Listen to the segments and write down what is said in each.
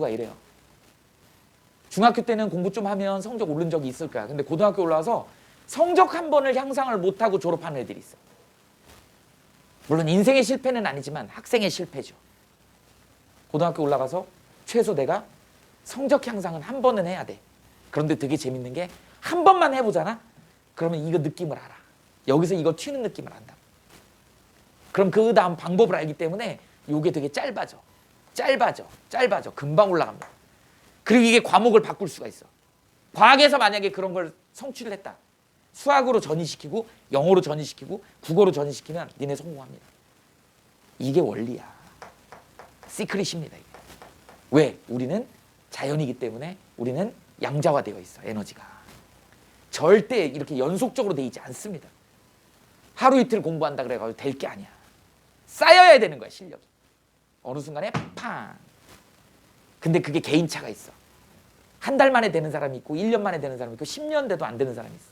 가 이래요. 중학교 때는 공부 좀 하면 성적 오른 적이 있을 거야. 근데 고등학교 올라와서 성적 한 번을 향상을 못하고 졸업하는 애들이 있어. 물론 인생의 실패는 아니지만 학생의 실패죠. 고등학교 올라가서 최소 내가 성적 향상은 한 번은 해야 돼. 그런데 되게 재밌는 게 한 번만 해보잖아? 그러면 이거 느낌을 알아. 여기서 이거 튀는 느낌을 안다. 그럼 그 다음 방법을 알기 때문에 이게 되게 짧아져. 금방 올라갑니다. 그리고 이게 과목을 바꿀 수가 있어. 과학에서 만약에 그런 걸 성취를 했다. 수학으로 전이시키고 영어로 전이시키고 국어로 전이시키면 니네 성공합니다. 이게 원리야. 시크릿입니다. 이게. 왜? 우리는 자연이기 때문에 우리는 양자화되어 있어. 에너지가. 절대 이렇게 연속적으로 돼 있지 않습니다. 하루 이틀 공부한다 그래가지고 될 게 아니야. 쌓여야 되는 거야, 실력이. 어느 순간에 팡. 근데 그게 개인차가 있어. 한 달 만에 되는 사람이 있고 1년 만에 되는 사람이 있고 10년 돼도 안 되는 사람이 있어.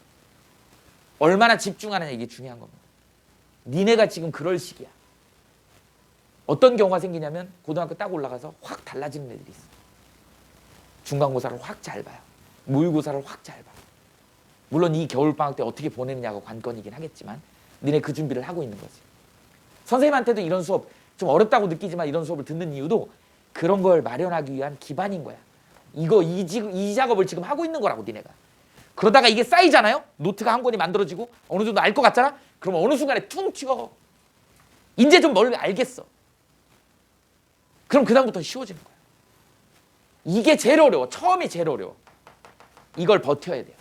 얼마나 집중하느냐 이게 중요한 겁니다. 니네가 지금 그럴 시기야. 어떤 경우가 생기냐면 고등학교 딱 올라가서 확 달라지는 애들이 있어. 중간고사를 확 잘 봐요. 모의고사를 확 잘 봐. 물론 이 겨울방학 때 어떻게 보내느냐가 관건이긴 하겠지만 니네 그 준비를 하고 있는 거지. 선생님한테도 이런 수업 좀 어렵다고 느끼지만 이런 수업을 듣는 이유도 그런 걸 마련하기 위한 기반인 거야. 이 작업을 지금 하고 있는 거라고 니네가. 그러다가 이게 쌓이잖아요. 노트가 한 권이 만들어지고 어느 정도 알 것 같잖아. 그러면 어느 순간에 퉁 튀어. 이제 좀 뭘 알겠어. 그럼 그 다음부터 쉬워지는 거야. 이게 제일 어려워. 처음이 제일 어려워. 이걸 버텨야 돼요.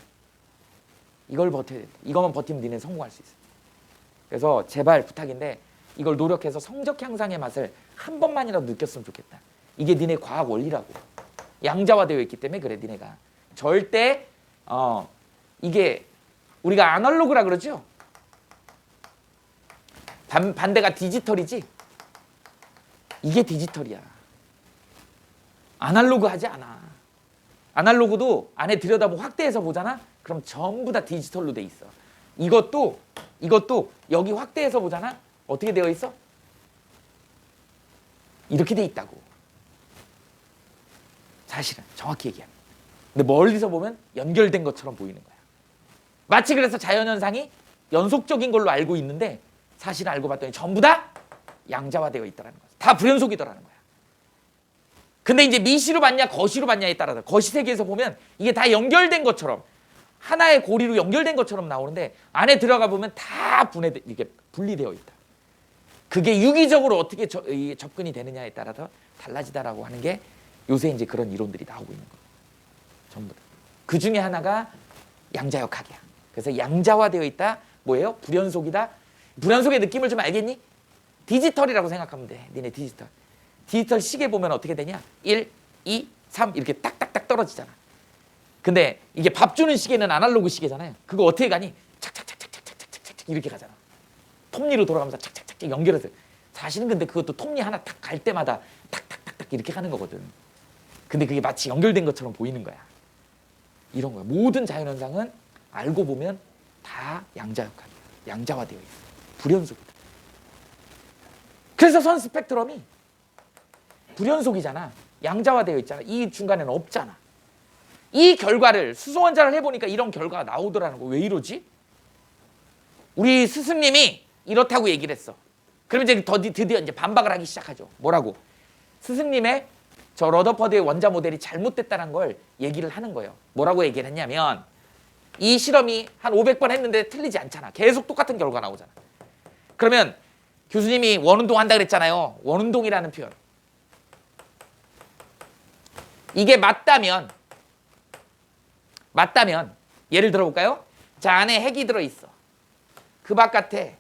이걸 버텨야 돼. 이거만 버티면 니네는 성공할 수 있어. 그래서 제발 부탁인데 이걸 노력해서 성적 향상의 맛을 한 번만이라도 느꼈으면 좋겠다. 이게 니네 과학 원리라고. 양자화되어 있기 때문에 그래. 니네가 절대 이게 우리가 아날로그라 그러죠. 반대가 디지털이지. 이게 디지털이야. 아날로그 하지 않아. 아날로그도 안에 들여다보고 확대해서 보잖아. 그럼 전부 다 디지털로 돼 있어. 이것도 여기 확대해서 보잖아. 어떻게 되어 있어? 이렇게 돼 있다고. 사실은 정확히 얘기하면. 근데 멀리서 보면 연결된 것처럼 보이는 거야. 마치 그래서 자연현상이 연속적인 걸로 알고 있는데 사실 알고 봤더니 전부 다 양자화되어 있다는 거야. 다 불연속이더라는 거야. 근데 이제 미시로 봤냐 거시로 봤냐에 따라서 거시 세계에서 보면 이게 다 연결된 것처럼 하나의 고리로 연결된 것처럼 나오는데 안에 들어가 보면 다 이렇게 분리되어 있다. 그게 유기적으로 어떻게 접근이 되느냐에 따라서 달라지다라고 하는 게 요새 이제 그런 이론들이 나오고 있는 거예요. 전부 다. 그 중에 하나가 양자역학이야. 그래서 양자화되어 있다. 뭐예요? 불연속이다. 불연속의 느낌을 좀 알겠니? 디지털이라고 생각하면 돼. 니네 디지털. 디지털 시계 보면 어떻게 되냐? 1, 2, 3 이렇게 딱딱딱 떨어지잖아. 근데 이게 밥 주는 시계는 아날로그 시계잖아요. 그거 어떻게 가니? 착착착착착착착착 이렇게 가잖아. 톱니로 돌아가면서 착착착착 연결해서. 사실은 근데 그것도 톱니 하나 탁 갈 때마다 탁탁탁탁 이렇게 가는 거거든. 근데 그게 마치 연결된 것처럼 보이는 거야. 이런 거야. 모든 자연현상은 알고 보면 다 양자역학이야. 양자화되어 있어. 불연속이다. 그래서 선 스펙트럼이 불연속이잖아. 양자화되어 있잖아. 이 중간에는 없잖아. 이 결과를 수소원자를 해보니까 이런 결과가 나오더라는 거. 왜 이러지? 우리 스승님이 이렇다고 얘기를 했어. 그럼 이제 드디어 이제 반박을 하기 시작하죠. 뭐라고? 스승님의 저 러더퍼드의 원자 모델이 잘못됐다는 걸 얘기를 하는 거예요. 뭐라고 얘기를 했냐면 이 실험이 한 500번 했는데 틀리지 않잖아. 계속 똑같은 결과가 나오잖아. 그러면 교수님이 원운동 한다 그랬잖아요. 원운동이라는 표현. 이게 맞다면 예를 들어볼까요? 자, 안에 핵이 들어있어. 그 바깥에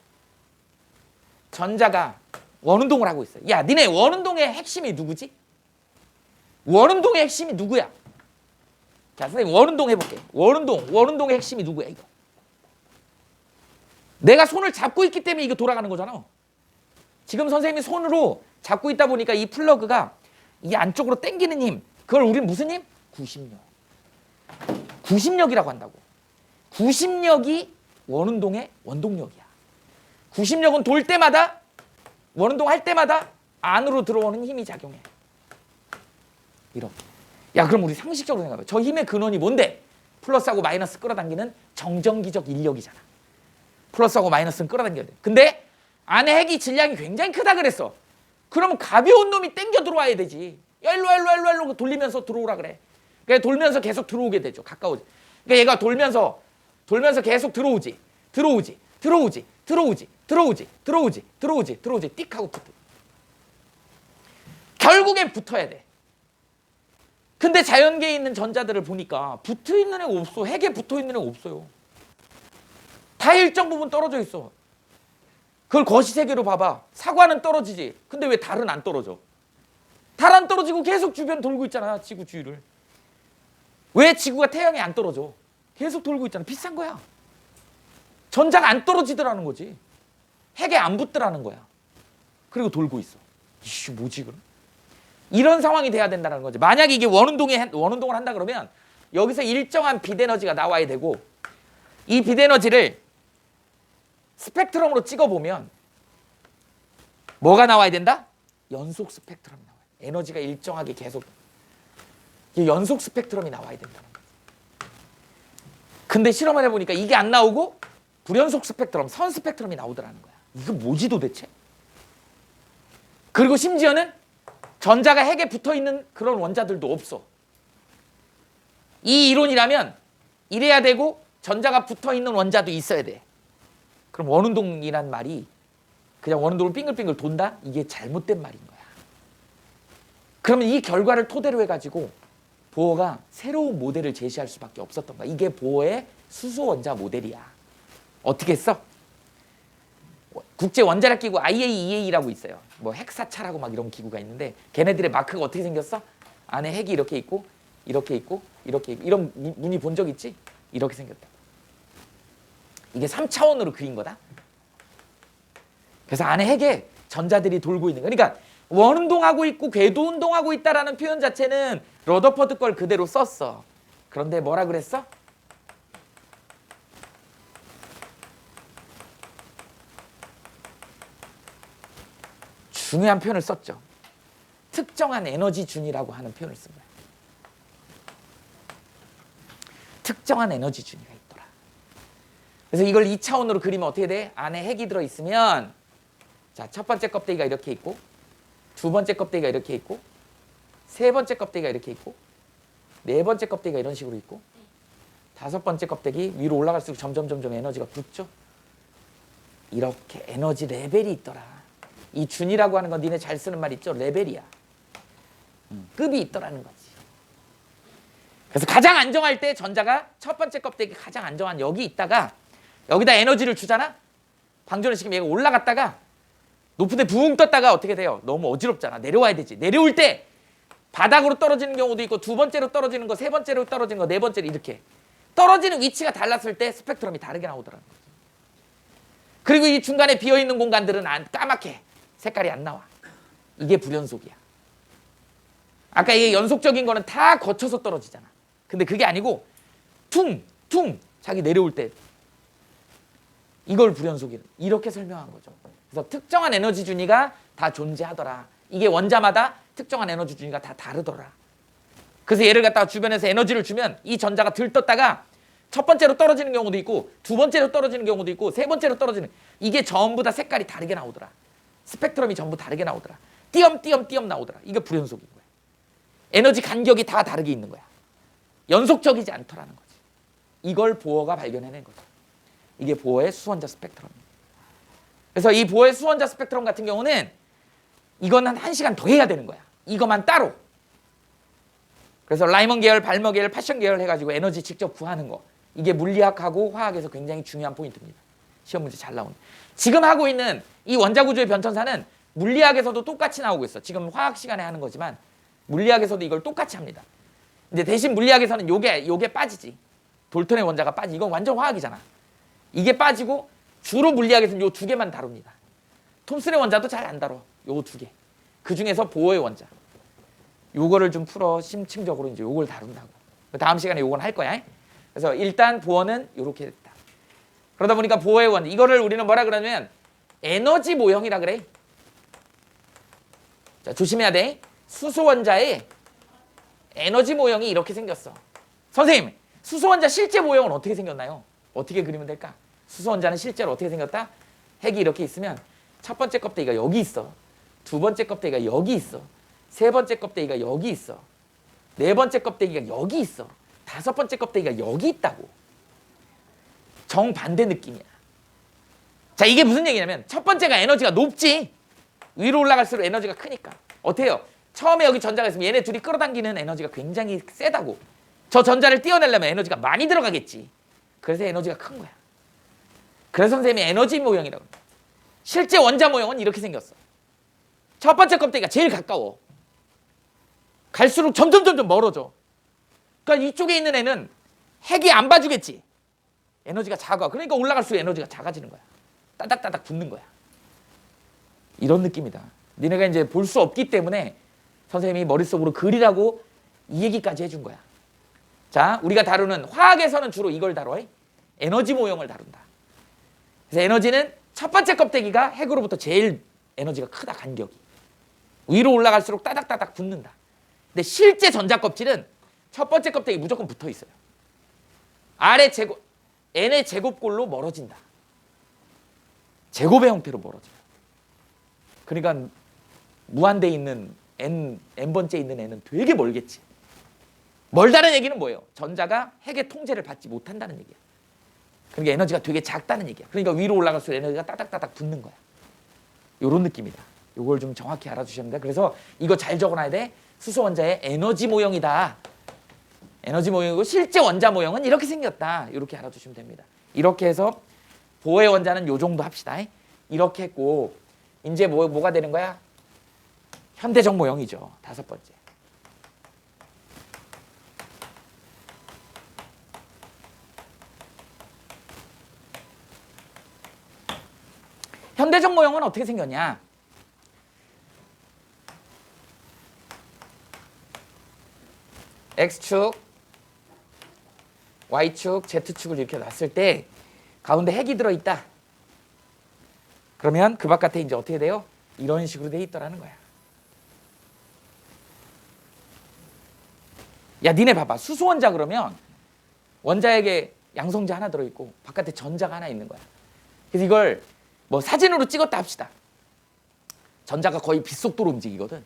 전자가 원운동을 하고 있어. 야, 니네 원운동의 핵심이 누구지? 원운동의 핵심이 누구야? 자, 선생님 원운동 해볼게. 원운동의 핵심이 누구야 이거? 내가 손을 잡고 있기 때문에 이거 돌아가는 거잖아. 지금 선생님이 손으로 잡고 있다 보니까 이 플러그가 이 안쪽으로 당기는 힘, 그걸 우리는 무슨 힘? 구심력. 구심력이라고 한다고. 구심력이 원운동의 원동력이야. 구심력은 돌 때마다 원운동 할 때마다 안으로 들어오는 힘이 작용해. 이렇게. 야, 그럼 우리 상식적으로 생각해봐. 저 힘의 근원이 뭔데? 플러스하고 마이너스 끌어당기는 정전기적 인력이잖아. 플러스하고 마이너스는 끌어당겨야 돼. 근데 안에 핵이 질량이 굉장히 크다 그랬어. 그러면 가벼운 놈이 땡겨 들어와야 되지. 야, 일로 와, 일로 와, 일로 와, 일로 와. 돌리면서 들어오라 그래. 그러니까 돌면서 계속 들어오게 되죠. 가까워지. 그러니까 얘가 돌면서 계속 들어오지. 띡 하고 붙어. 결국엔 붙어야 돼. 근데 자연계에 있는 전자들을 보니까 붙어있는 애가 없어. 핵에 붙어있는 애가 없어요. 다 일정 부분 떨어져 있어. 그걸 거시세계로 봐봐. 사과는 떨어지지. 근데 왜 달은 안 떨어져? 달 안 떨어지고 계속 주변 돌고 있잖아. 지구 주위를. 왜 지구가 태양에 안 떨어져? 계속 돌고 있잖아. 비싼 거야. 전자가 안 떨어지더라는 거지. 핵에 안 붙더라는 거야. 그리고 돌고 있어. 이씨, 뭐지 그럼? 이런 상황이 돼야 된다는 거지. 만약에 이게 원운동을 한다 그러면 여기서 일정한 빛에너지가 나와야 되고, 이 빛에너지를 스펙트럼으로 찍어보면 뭐가 나와야 된다? 연속 스펙트럼이 나와요. 에너지가 일정하게 계속 연속 스펙트럼이 나와야 된다는 거예요. 근데 실험을 해보니까 이게 안 나오고 불연속 스펙트럼, 선 스펙트럼이 나오더라는 거야. 이거 뭐지 도대체? 그리고 심지어는 전자가 핵에 붙어있는 그런 원자들도 없어. 이 이론이라면 이래야 되고 전자가 붙어있는 원자도 있어야 돼. 그럼 원운동이란 말이 그냥 원운동을 빙글빙글 돈다? 이게 잘못된 말인 거야. 그러면 이 결과를 토대로 해가지고 보어가 새로운 모델을 제시할 수밖에 없었던 거야. 이게 보어의 수소원자 모델이야. 어떻게 했어? 국제원자력기구 IAEA라고 있어요. 뭐 핵사찰하고 막 이런 기구가 있는데 걔네들의 마크가 어떻게 생겼어? 안에 핵이 이렇게 있고 이렇게 있고 이렇게 있고 이런 무늬 본 적 있지? 이렇게 생겼다. 이게 3차원으로 그린 거다. 그래서 안에 핵에 전자들이 돌고 있는 거야. 그러니까 원운동하고 있고 궤도운동하고 있다라는 표현 자체는 러더퍼드 걸 그대로 썼어. 그런데 뭐라 그랬어? 중요한 표현을 썼죠. 특정한 에너지 준이라고 하는 표현을 쓴 거야. 특정한 에너지 준이가 있더라. 그래서 이걸 2차원으로 그리면 어떻게 돼? 안에 핵이 들어있으면 자, 첫 번째 껍데기가 이렇게 있고 두 번째 껍데기가 이렇게 있고 세 번째 껍데기가 이렇게 있고 네 번째 껍데기가 이런 식으로 있고 다섯 번째 껍데기 위로 올라갈수록 점점 에너지가 붙죠. 이렇게 에너지 레벨이 있더라. 이 준이라고 하는 건 니네 잘 쓰는 말 있죠? 레벨이야. 급이 있더라는 거지. 그래서 가장 안정할 때 전자가 첫 번째 껍데기 가장 안정한 여기 있다가 여기다 에너지를 주잖아? 방전을 시키면 얘가 올라갔다가 높은 데 붕 떴다가 어떻게 돼요? 너무 어지럽잖아. 내려와야 되지. 내려올 때 바닥으로 떨어지는 경우도 있고 두 번째로 떨어지는 거, 세 번째로 떨어지는 거, 네 번째로 이렇게 떨어지는 위치가 달랐을 때 스펙트럼이 다르게 나오더라는 거지. 그리고 이 중간에 비어있는 공간들은 까맣게 색깔이 안 나와. 이게 불연속이야. 아까 이게 연속적인 거는 다 거쳐서 떨어지잖아. 근데 그게 아니고 퉁 자기 내려올 때 이걸 불연속이라 이렇게 설명한 거죠. 그래서 특정한 에너지 준위가 다 존재하더라. 이게 원자마다 특정한 에너지 준위가 다 다르더라. 그래서 얘를 갖다가 주변에서 에너지를 주면 이 전자가 들떴다가 첫 번째로 떨어지는 경우도 있고 두 번째로 떨어지는 경우도 있고 세 번째로 떨어지는 이게 전부 다 색깔이 다르게 나오더라. 스펙트럼이 전부 다르게 나오더라. 띄엄 나오더라. 이게 불연속인 거야. 에너지 간격이 다 다르게 있는 거야. 연속적이지 않더라는 거지. 이걸 보어가 발견해낸 거죠. 이게 보어의 수원자 스펙트럼입니다. 그래서 이 보어의 수원자 스펙트럼 같은 경우는 이거는 1시간 더 해야 되는 거야. 이것만 따로. 그래서 라이먼 계열, 발머 계열, 파션 계열 해가지고 에너지 직접 구하는 거. 이게 물리학하고 화학에서 굉장히 중요한 포인트입니다. 시험 문제 잘 나오는. 지금 하고 있는 이 원자구조의 변천사는 물리학에서도 똑같이 나오고 있어. 지금 화학 시간에 하는 거지만 물리학에서도 이걸 똑같이 합니다. 근데 대신 물리학에서는 요게 빠지지. 돌턴의 원자가 빠지. 이건 완전 화학이잖아. 이게 빠지고 주로 물리학에서는 요 두 개만 다룹니다. 톰슨의 원자도 잘 안 다뤄. 요 두 개. 그 중에서 보어의 원자. 요거를 좀 풀어 심층적으로 이제 요걸 다룬다고. 다음 시간에 요건 할 거야. 그래서 일단 보어는 요렇게 됐다. 그러다 보니까 보어의 원자. 이거를 우리는 뭐라 그러냐면 에너지 모형이라 그래. 자, 조심해야 돼. 수소 원자의 에너지 모형이 이렇게 생겼어. 선생님, 수소원자 실제 모형은 어떻게 생겼나요? 어떻게 그리면 될까? 수소원자는 실제로 어떻게 생겼다? 핵이 이렇게 있으면 첫 번째 껍데기가 여기 있어. 두 번째 껍데기가 여기 있어. 세 번째 껍데기가 여기 있어. 네 번째 껍데기가 여기 있어. 다섯 번째 껍데기가 여기 있다고. 정반대 느낌이야. 자, 이게 무슨 얘기냐면 첫 번째가 에너지가 높지. 위로 올라갈수록 에너지가 크니까. 어때요? 처음에 여기 전자가 있으면 얘네 둘이 끌어당기는 에너지가 굉장히 세다고. 저 전자를 띄워내려면 에너지가 많이 들어가겠지. 그래서 에너지가 큰 거야. 그래서 선생님이 에너지 모형이라고 합니다. 실제 원자 모형은 이렇게 생겼어. 첫 번째 껍데기가 제일 가까워. 갈수록 점점 멀어져. 그러니까 이쪽에 있는 애는 핵이 안 봐주겠지. 에너지가 작아. 그러니까 올라갈수록 에너지가 작아지는 거야. 따닥따닥 붙는 거야. 이런 느낌이다. 니네가 이제 볼 수 없기 때문에 선생님이 머릿속으로 그리라고 이 얘기까지 해준 거야. 자, 우리가 다루는 화학에서는 주로 이걸 다뤄. 에너지 모형을 다룬다. 그래서 에너지는 첫 번째 껍데기가 핵으로부터 제일 에너지가 크다, 간격이. 위로 올라갈수록 따닥따닥 붙는다. 근데 실제 전자 껍질은 첫 번째 껍데기 무조건 붙어 있어요. 아래 제곱, n의 제곱꼴로 멀어진다. 제곱의 형태로 멀어져요. 그러니까 무한대에 있는 n번째 있는 n은 되게 멀겠지. 멀다는 얘기는 뭐예요? 전자가 핵의 통제를 받지 못한다는 얘기야. 그러니까 에너지가 되게 작다는 얘기야. 그러니까 위로 올라갈수록 에너지가 따닥따닥 붙는 거야. 이런 느낌이다. 이걸 좀 정확히 알아주셔야 합니다. 그래서 이거 잘 적어놔야 돼. 수소 원자의 에너지 모형이다. 에너지 모형이고 실제 원자 모형은 이렇게 생겼다. 이렇게 알아주시면 됩니다. 이렇게 해서 보의 원자는 요 정도 합시다. 이렇게 했고 이제 뭐가 되는 거야? 현대적 모형이죠. 다섯 번째. 현대적 모형은 어떻게 생겼냐? X축, Y축, Z축을 이렇게 놨을 때 가운데 핵이 들어있다. 그러면 그 바깥에 이제 어떻게 돼요? 이런 식으로 돼 있더라는 거야. 야, 니네 봐봐. 수소 원자 그러면 원자에게 양성자 하나 들어있고 바깥에 전자가 하나 있는 거야. 그래서 이걸 뭐 사진으로 찍었다 합시다. 전자가 거의 빛속도로 움직이거든.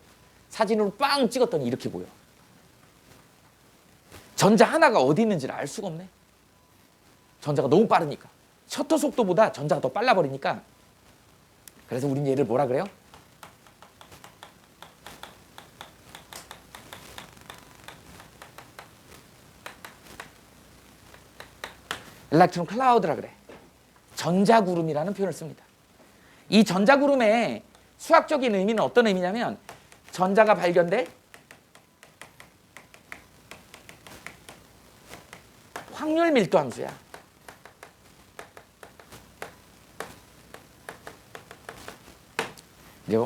사진으로 빵 찍었더니 이렇게 보여. 전자 하나가 어디 있는지를 알 수가 없네. 전자가 너무 빠르니까. 셔터 속도보다 전자가 더 빨라버리니까. 그래서 우린 얘를 뭐라 그래요? 일렉트론 클라우드라 그래. 전자구름이라는 표현을 씁니다. 이 전자구름의 수학적인 의미는 어떤 의미냐면 전자가 발견될 확률 밀도 함수야.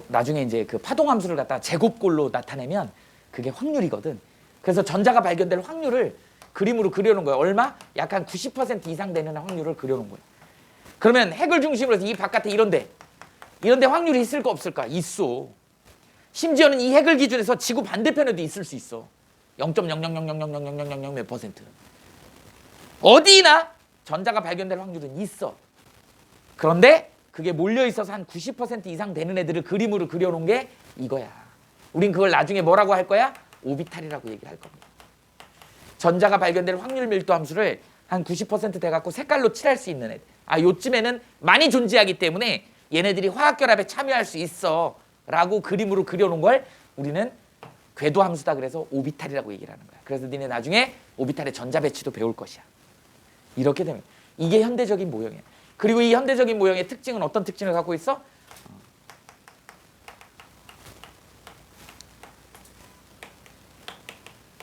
나중에 이제 그 파동 함수를 갖다가 제곱꼴로 나타내면 그게 확률이거든. 그래서 전자가 발견될 확률을 그림으로 그려놓은 거야. 얼마? 약 한 90% 이상 되는 확률을 그려놓은 거야. 그러면 핵을 중심으로 해서 이 바깥에 이런데 확률이 있을까 없을까? 있어. 심지어는 이 핵을 기준해서 지구 반대편에도 있을 수 있어. 0.000000000몇 %. 어디나 전자가 발견될 확률은 있어. 그런데 그게 몰려 있어서 한 90% 이상 되는 애들을 그림으로 그려놓은 게 이거야. 우린 그걸 나중에 뭐라고 할 거야? 오비탈이라고 얘기할 겁니다. 전자가 발견될 확률 밀도 함수를 한 90% 돼갖고 색깔로 칠할 수 있는 애들. 요쯤에는 많이 존재하기 때문에 얘네들이 화학결합에 참여할 수 있어 라고 그림으로 그려놓은 걸 우리는 궤도 함수다 그래서 오비탈이라고 얘기를 하는 거야. 그래서 니네 나중에 오비탈의 전자 배치도 배울 것이야. 이렇게 되면 이게 현대적인 모형이야. 그리고 이 현대적인 모형의 특징은 어떤 특징을 갖고 있어?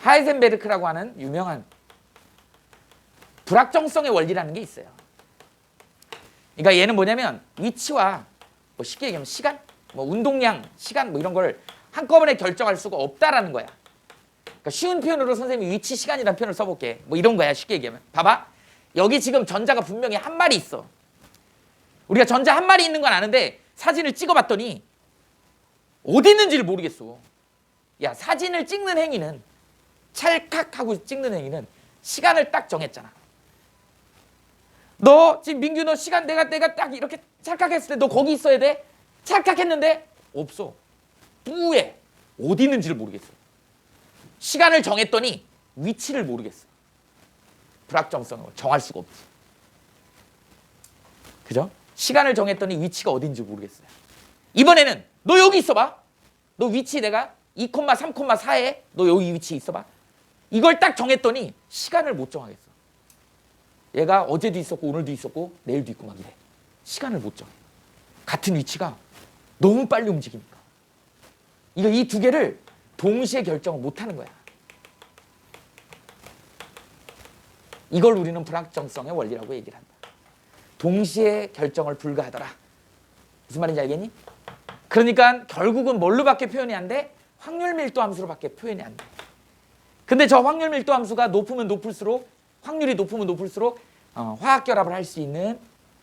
하이젠베르크라고 하는 유명한 불확정성의 원리라는 게 있어요. 그러니까 얘는 뭐냐면 위치와 뭐 쉽게 얘기하면 시간, 뭐 운동량, 시간 뭐 이런 걸 한꺼번에 결정할 수가 없다라는 거야. 그러니까 쉬운 표현으로 선생님이 위치, 시간이라는 표현을 써볼게. 뭐 이런 거야 쉽게 얘기하면. 봐봐. 여기 지금 전자가 분명히 한 마리 있어. 우리가 전자 한 마리 있는 건 아는데 사진을 찍어봤더니 어디 있는지를 모르겠어. 야, 사진을 찍는 행위는 찰칵하고 찍는 행위는 시간을 딱 정했잖아. 너 지금 민규 너 시간 내가 딱 이렇게 찰칵했을 때 너 거기 있어야 돼? 찰칵했는데 없어. 뿌에 어디 있는지를 모르겠어. 시간을 정했더니 위치를 모르겠어. 불확정성을 정할 수가 없지. 그죠? 시간을 정했더니 위치가 어딘지 모르겠어요. 이번에는 너 여기 있어봐. 너 위치 내가 2,3,4에 너 여기 위치에 있어봐. 이걸 딱 정했더니 시간을 못 정하겠어. 얘가 어제도 있었고 오늘도 있었고 내일도 있고 막 이래. 시간을 못 정해. 같은 위치가 너무 빨리 움직이니까. 이 두 개를 동시에 결정을 못 하는 거야. 이걸 우리는 불확정성의 원리라고 얘기를 한다. 동시에 결정을 불가하더라. 무슨 말인지 알겠니? 그러니까 결국은 뭘로밖에 표현이 안 돼? 확률 밀도 함수로밖에 표현이 안 돼. 근데 저 확률 밀도 함수가 높으면 높을수록 확률이 높으면 높을수록 화학 결합을 할 수 있는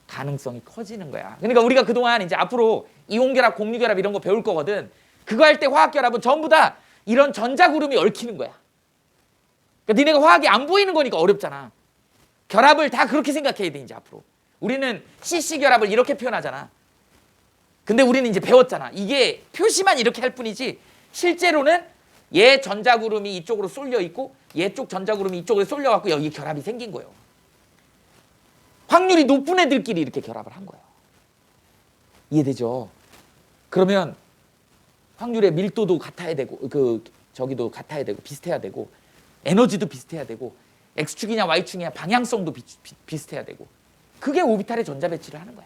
가능성이 커지는 거야. 그러니까 우리가 그동안 이제 앞으로 이온 결합, 공유 결합 이런 거 배울 거거든. 그거 할 때 화학 결합은 전부 다 이런 전자구름이 얽히는 거야. 그러니까 니네가 화학이 안 보이는 거니까 어렵잖아. 결합을 다 그렇게 생각해야 돼 이제 앞으로. 우리는 CC 결합을 이렇게 표현하잖아. 근데 우리는 이제 배웠잖아. 이게 표시만 이렇게 할 뿐이지 실제로는 얘 전자구름이 이쪽으로 쏠려 있고 얘 쪽 전자구름이 이쪽으로 쏠려 갖고 여기 결합이 생긴 거예요. 확률이 높은 애들끼리 이렇게 결합을 한 거예요. 이해되죠? 그러면 확률의 밀도도 같아야 되고 저기도 같아야 되고 비슷해야 되고 에너지도 비슷해야 되고 X축이냐 Y축이냐 방향성도 비슷해야 되고 그게 오비탈의 전자 배치를 하는 거야.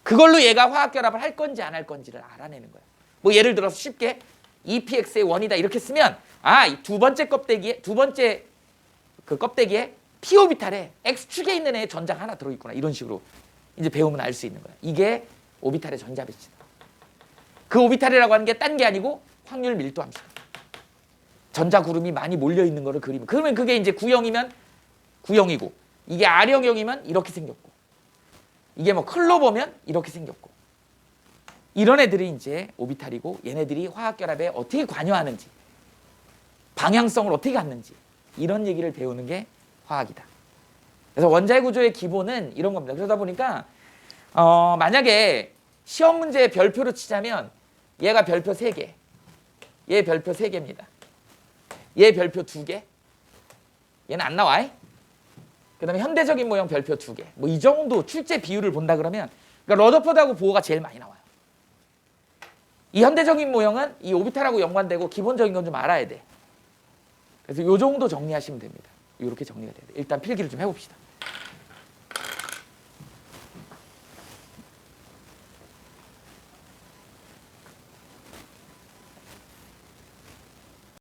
그걸로 얘가 화학 결합을 할 건지 안 할 건지를 알아내는 거야. 뭐 예를 들어서 쉽게 EPX의 원이다 이렇게 쓰면 두 번째 그 껍데기에 P 오비탈에 X축에 있는 애의 전자가 하나 들어있구나. 이런 식으로 이제 배우면 알 수 있는 거야. 이게 오비탈의 전자 배치다. 그 오비탈이라고 하는 게 딴 게 아니고 확률 밀도 함수. 전자구름이 많이 몰려 있는 거를 그리면 그러면 그게 이제 구형이면 구형이고 이게 R형이면 이렇게 생겼고 이게 뭐 클로버면 이렇게 생겼고 이런 애들이 이제 오비탈이고 얘네들이 화학 결합에 어떻게 관여하는지 방향성을 어떻게 갖는지 이런 얘기를 배우는 게 화학이다. 그래서 원자의 구조의 기본은 이런 겁니다. 그러다 보니까 만약에 시험 문제에 별표로 치자면 얘가 별표 3개, 얘 별표 3개입니다. 얘 별표 2개, 얘는 안 나와. 그 다음에 현대적인 모형 별표 2개. 뭐 이 정도 출제 비율을 본다 그러면 그러니까 러더퍼드하고 보어가 제일 많이 나와요. 이 현대적인 모형은 이 오비탈하고 연관되고 기본적인 건 좀 알아야 돼. 그래서 이 정도 정리하시면 됩니다. 이렇게 정리가 돼야 돼. 일단 필기를 좀 해봅시다.